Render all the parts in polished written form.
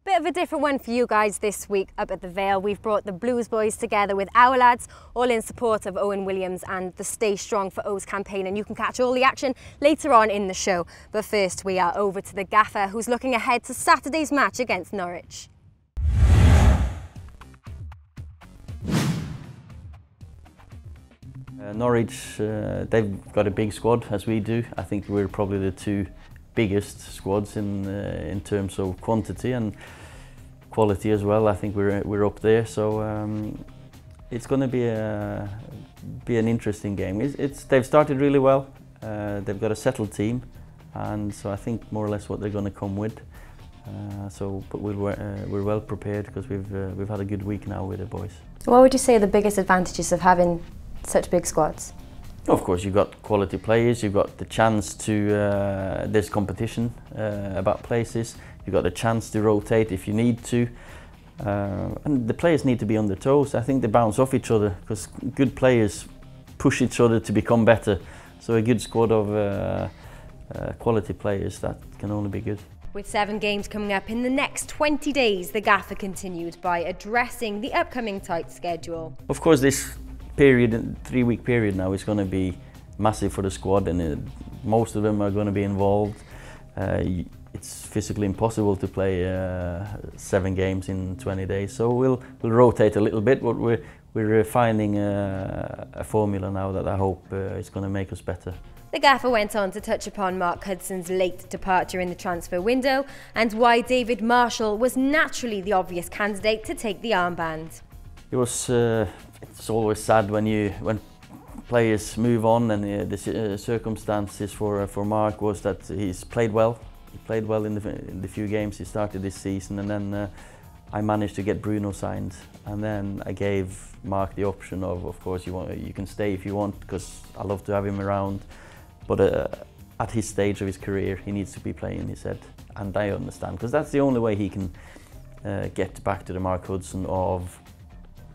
Bit of a different one for you guys this week up at the Vale. We've brought the Blues boys together with our lads, all in support of Owen Williams and the Stay Strong for O's campaign, and you can catch all the action later on in the show. But first we are over to the gaffer, who's looking ahead to Saturday's match against Norwich. Norwich, they've got a big squad, as we do. I think we're probably the two biggest squads in terms of quantity and quality as well. I think we're up there, so it's going to be an interesting game. They've started really well. They've got a settled team, and so I think more or less what they're going to come with. But we're well prepared because we've had a good week now with the boys. What would you say are the biggest advantages of having such big squads? Of course, you've got quality players, you've got the chance to, there's competition about places, you've got the chance to rotate if you need to, and the players need to be on their toes. I think they bounce off each other because good players push each other to become better. So a good squad of quality players, that can only be good. With 7 games coming up in the next 20 days, the gaffer continued by addressing the upcoming tight schedule. Of course, this period, 3-week period now, is going to be massive for the squad, and most of them are going to be involved. It's physically impossible to play 7 games in 20 days, so we'll rotate a little bit, but we're finding a formula now that I hope is going to make us better. The gaffer went on to touch upon Mark Hudson's late departure in the transfer window and why David Marshall was naturally the obvious candidate to take the armband. It was. It's always sad when players move on, and the circumstances for Mark was that he's played well. He played well in the few games he started this season, and then I managed to get Bruno signed, and then I gave Mark the option of course you can stay if you want, because I love to have him around, but at his stage of his career he needs to be playing, he said, and I understand, because that's the only way he can get back to the Mark Hudson of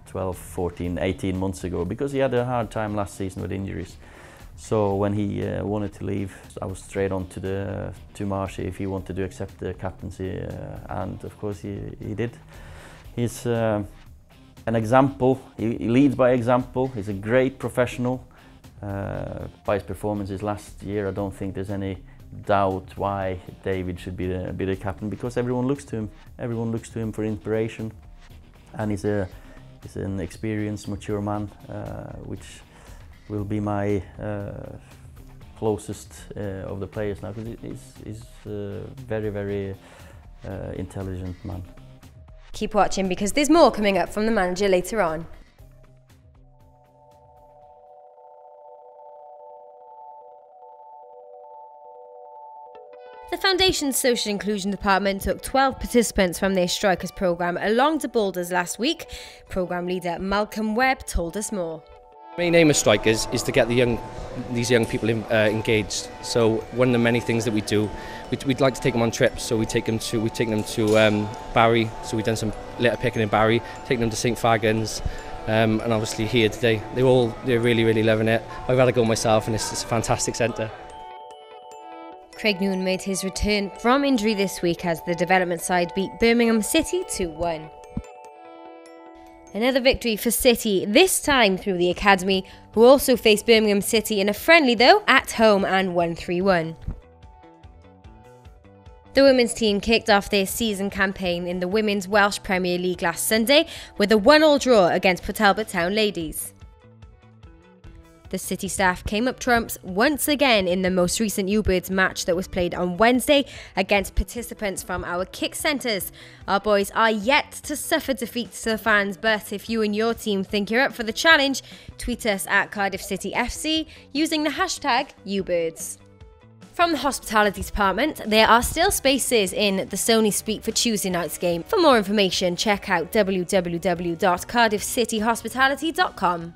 12, 14, 18 months ago, because he had a hard time last season with injuries. So when he wanted to leave, I was straight on to Marshy if he wanted to accept the captaincy, and of course he did. He's an example, he leads by example, he's a great professional. By his performances last year, I don't think there's any doubt why David should be the captain, because everyone looks to him for inspiration, and he's an experienced, mature man, which will be my closest of the players now, because he's a very, very intelligent man. Keep watching, because there's more coming up from the manager later on. The Foundation's Social Inclusion Department took 12 participants from their Strikers programme along to Boulders last week. Programme leader Malcolm Webb told us more. The main aim of Strikers is to get these young people engaged. So one of the many things that we do, we'd like to take them on trips. So we take them to Barry. So we've done some litter picking in Barry, taking them to St Fagans, and obviously here today. They're really, really loving it. I've had a go myself, and it's a fantastic centre. Craig Noone made his return from injury this week as the development side beat Birmingham City 2-1. Another victory for City, this time through the academy, who also faced Birmingham City in a friendly though at home and won 3-1. The women's team kicked off their season campaign in the Women's Welsh Premier League last Sunday with a 1-1 draw against Port Talbot Town Ladies. The City staff came up trumps once again in the most recent Bluebirds match that was played on Wednesday against participants from our kick centres. Our boys are yet to suffer defeats to the fans, but if you and your team think you're up for the challenge, tweet us at Cardiff City FC using the hashtag Bluebirds. From the hospitality department, there are still spaces in the Sony Suite for Tuesday night's game. For more information, check out www.cardiffcityhospitality.com.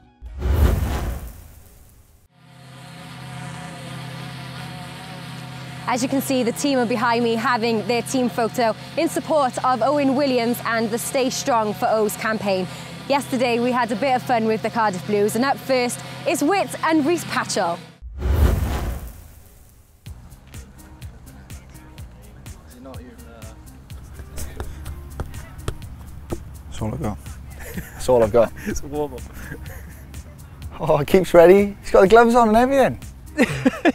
As you can see, the team are behind me having their team photo in support of Owen Williams and the Stay Strong for O's campaign. Yesterday we had a bit of fun with the Cardiff Blues, and up first is Whit and Rhys Patchell. That's all I've got. That's all I've got. It's a warm-up. Oh, he keeps ready. He's got the gloves on and everything.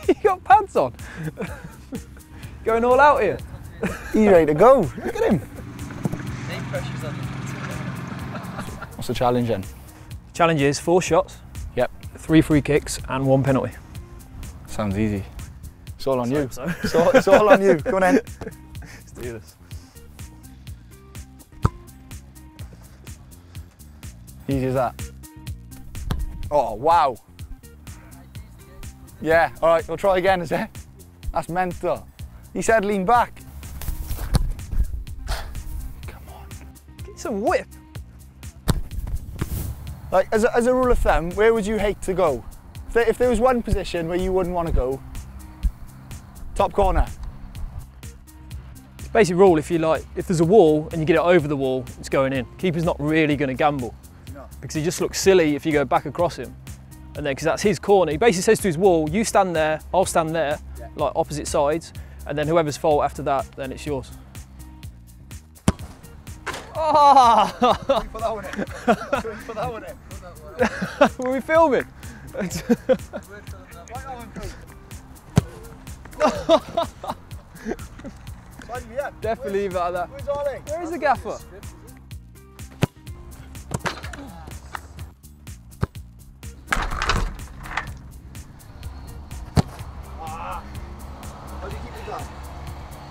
You got pants on. Going all out here. He's ready to go. Look at him. What's the challenge then? Challenge is 4 shots. Yep. 3 free kicks and 1 penalty. Sounds easy. It's all on you. So. It's all on you. Go on then. Let's do this. Easy as that. Oh, wow. Yeah, all right, we'll try again, is it? That's mental. He said lean back. Come on. Get some whip. Like, as a rule of thumb, where would you hate to go? If there was one position where you wouldn't want to go, top corner. Basic rule, if there's a wall and you get it over the wall, it's going in. Keeper's not really going to gamble. No. Because he just looks silly if you go back across him. And then, because that's his corner, he basically says to his wall, you stand there, I'll stand there, like opposite sides, and then whoever's fault after that, then it's yours. Oh! Put that one in. Put that one in. Were we filming? Definitely leave it like that. Where's Ollie? Where is the gaffer?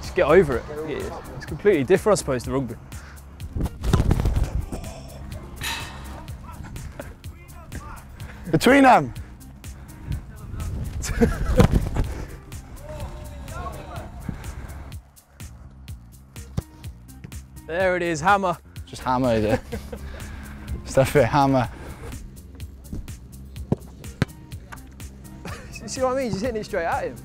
Just get over it. It's completely different, I suppose, to rugby. Between them. There it is, hammer. Just hammer, is it? Stuff it, hammer. You see what I mean? Just hitting it straight at him.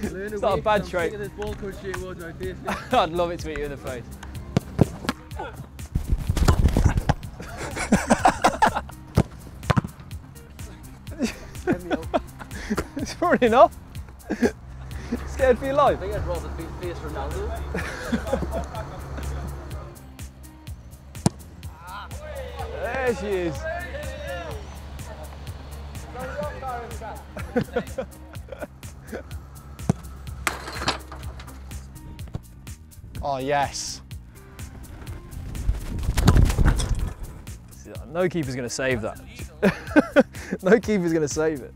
It's not a bad trait. I'd love it to hit you in the face. It's running off. Scared for your life? I think I'd rather face Ronaldo. There she is. Oh, yes. No keeper's going to save that. No keeper's going to save it.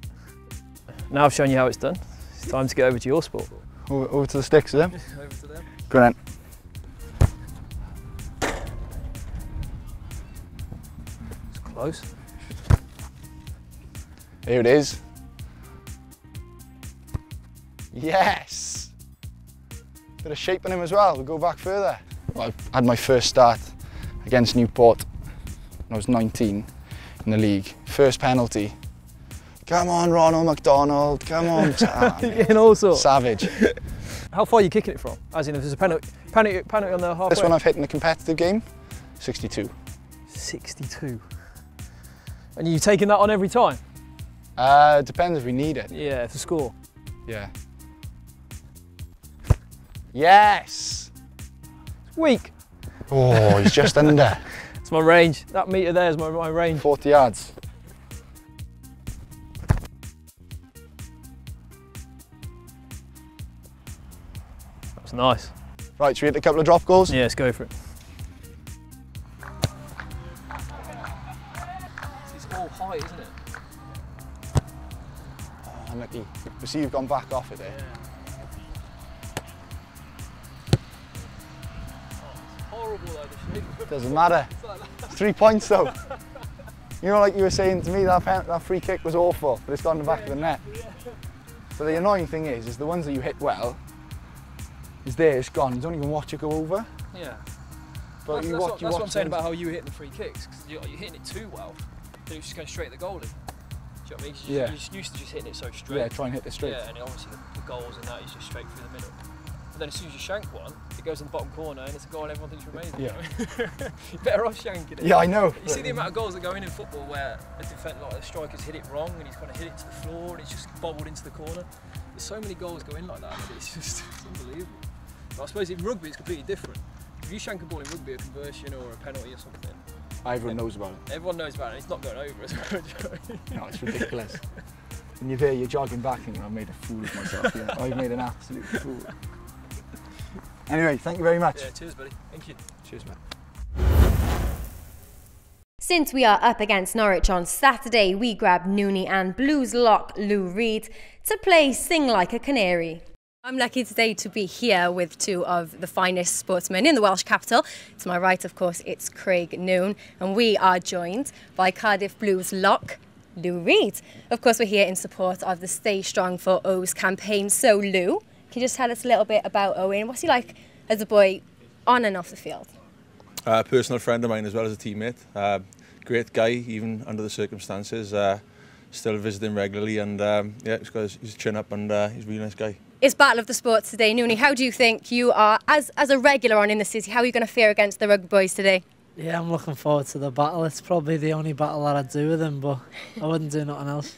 Now I've shown you how it's done. It's time to get over to your sport. Over to the sticks, is it? Over to them. Go on then. It's close. Here it is. Yes! Bit of shape on him as well, we'll go back further. Well, I had my first start against Newport when I was 19 in the league. First penalty. Come on, Ronald McDonald, come on. You're getting all sorts. Savage. How far are you kicking it from? As in, if there's a penalty on the halfway? This one I've hit in a competitive game, 62. 62. And you taking that on every time? Depends if we need it. Yeah, to score. Yeah. Yes! It's weak. Oh, he's just under. It's my range. That metre there is my range. 40 yards. That's nice. Right, should we hit a couple of drop goals? Yeah, let's go for it. It's all high, isn't it? Oh, unlucky. You see you've gone back off it there. Horrible though, the shape. Doesn't matter. 3 points though. You know, like you were saying to me, that free kick was awful, but it's gone in the back of the net. But the annoying thing is the ones that you hit well, is there, it's gone. You don't even watch it go over. Yeah. But That's you watch what I'm saying them. about how you were hitting the free kicks, because you're hitting it too well, then it's just going straight at the goalie. Do you know what I mean? Yeah. You're just used to just hitting it so straight. Yeah, try and hit it straight. Yeah, and obviously the goals and that is just straight through the middle. But then as soon as you shank one, it goes in the bottom corner and it's a goal and everyone thinks you're amazing. Yeah. You're better off shanking it. Yeah, I know. You see the amount of goals that go in football where a the striker's hit it wrong and he's kind of hit it to the floor and it's just bobbled into the corner. There's so many goals go in like that, it's just unbelievable. I suppose in rugby it's completely different. If you shank a ball in rugby, a conversion or a penalty or something, everyone knows about it. Everyone knows about it. It's not going over as well. No, it's ridiculous. And you're there, you're jogging back thinking, I've made a fool of myself. Yeah, I've made an absolute fool. Anyway, thank you very much. Yeah, cheers, buddy. Thank you. Cheers, mate. Since we are up against Norwich on Saturday, we grabbed Noone and Blues lock Lou Reed to play Sing Like a Canary. I'm lucky today to be here with two of the finest sportsmen in the Welsh capital. To my right, of course, it's Craig Noone, and we are joined by Cardiff Blues lock Lou Reed. Of course, we're here in support of the Stay Strong for O's campaign. So, Lou, can you just tell us a little bit about Owen? What's he like as a boy on and off the field? A personal friend of mine as well as a teammate. Great guy, even under the circumstances. Still visiting regularly, and yeah, he's got his chin up, and he's a really nice guy. It's Battle of the Sports today. Noone, how do you think you are, as a regular on in the city, how are you going to fare against the Rugby boys today? Yeah, I'm looking forward to the battle. It's probably the only battle that I'd do with them, but I wouldn't do nothing else.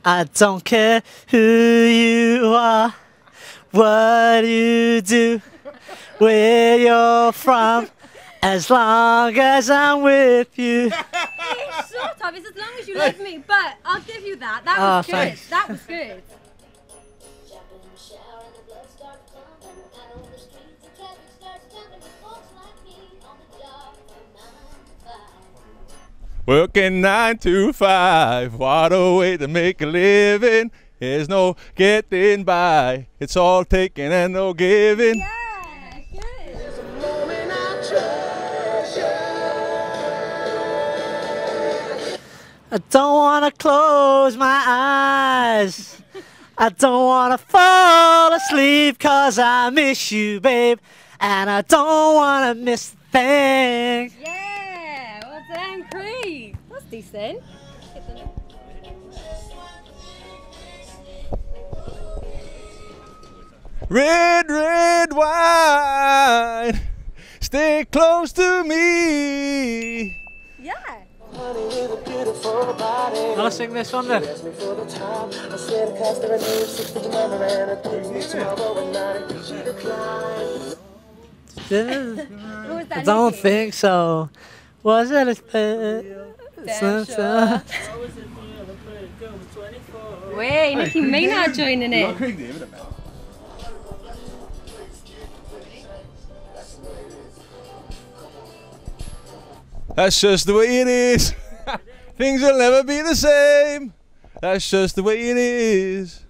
I don't care who you are, what you do, where you're from, as long as I'm with you. It's sort of, it's as long as you love me, but I'll give you that. That was good. Thanks. That was good. Working 9 to 5, what a way to make a living. There's no getting by, it's all taking and no giving. Yeah, good. I don't want to close my eyes. I don't want to fall asleep 'cause I miss you, babe. And I don't want to miss a thing. Yeah, well done, Craig. That's decent. Red, red wine, stay close to me. Yeah. Wanna sing this one then? I don't think so. Was it a Wait, Nicki Maynard joining it. That's just the way it is. Things will never be the same. That's just the way it is.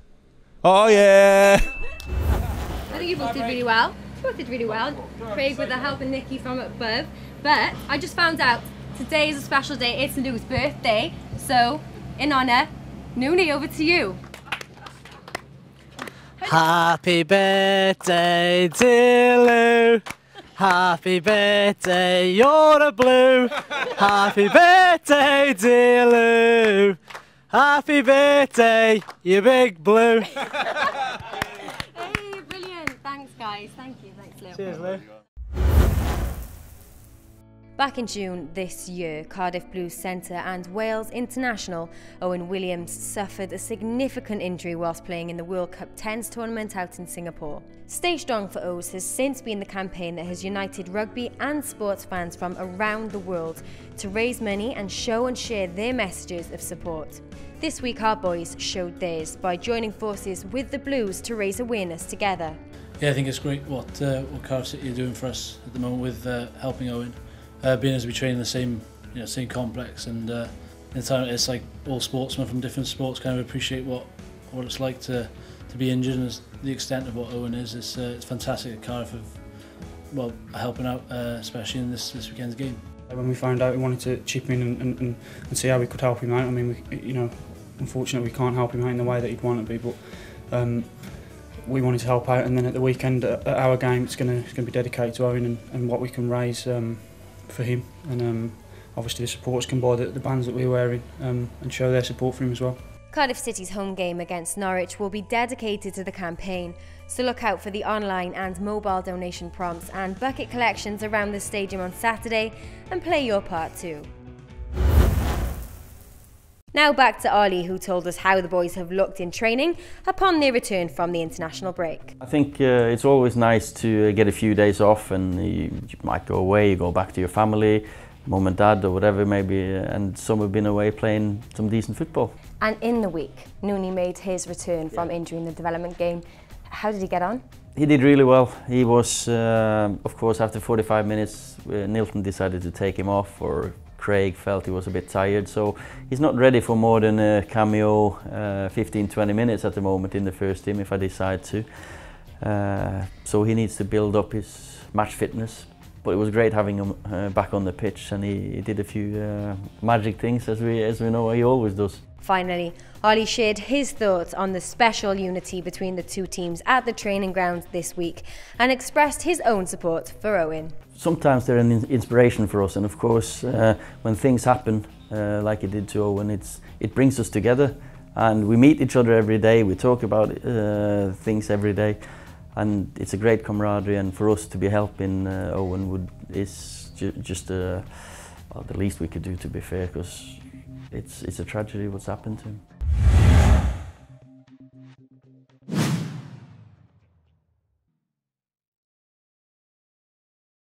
Oh yeah. I think you both did really well. You both did really well. Craig with the help of Nikki from above. But I just found out today is a special day. It's Lou's birthday. So, in honour, Noone, over to you. Happy birthday, dear Lou. Happy birthday, you're a blue. Happy birthday, dear Lou. Happy birthday, you big blue. Hey, brilliant. Thanks, guys. Thank you. Thanks, Lou. Cheers, Lou. Back in June this year, Cardiff Blues centre and Wales international Owen Williams suffered a significant injury whilst playing in the World Cup 10s tournament out in Singapore. Stay Strong for O's has since been the campaign that has united rugby and sports fans from around the world to raise money and show and share their messages of support. This week our boys showed theirs by joining forces with the Blues to raise awareness together. Yeah, I think it's great what Cardiff City are doing for us at the moment with helping Owen. Being as we train in the same complex, and in the time it's like all sportsmen from different sports kind of appreciate what it's like to be injured, and the extent of what Owen is. It's fantastic that Cardiff are helping out, especially in this weekend's game. When we found out, we wanted to chip in and see how we could help him out. I mean, unfortunately we can't help him out in the way that he'd want to be, but we wanted to help out. And then at the weekend at our game, it's going to be dedicated to Owen and what we can raise for him, and obviously the supporters can buy the bands that we're wearing and show their support for him as well. Cardiff City's home game against Norwich will be dedicated to the campaign, so look out for the online and mobile donation prompts and bucket collections around the stadium on Saturday and play your part too. Now back to Ollie, who told us how the boys have looked in training upon their return from the international break. I think it's always nice to get a few days off, and you might go away, you go back to your family, mum and dad or whatever maybe, and some have been away playing some decent football. And in the week, Noone made his return from injury in the development game. How did he get on? He did really well. He was, of course, after 45 minutes, Nilton decided to take him off, or Craig felt he was a bit tired, so he's not ready for more than a cameo 15-20 minutes at the moment in the first team if I decide to. So he needs to build up his match fitness, but it was great having him back on the pitch, and he did a few magic things as we know he always does. Finally, Ollie shared his thoughts on the special unity between the two teams at the training ground this week and expressed his own support for Owen. Sometimes they're an inspiration for us, and of course when things happen like it did to Owen, it brings us together, and we meet each other every day, we talk about things every day, and it's a great camaraderie, and for us to be helping Owen is just well, the least we could do, to be fair, because it's a tragedy what's happened to him.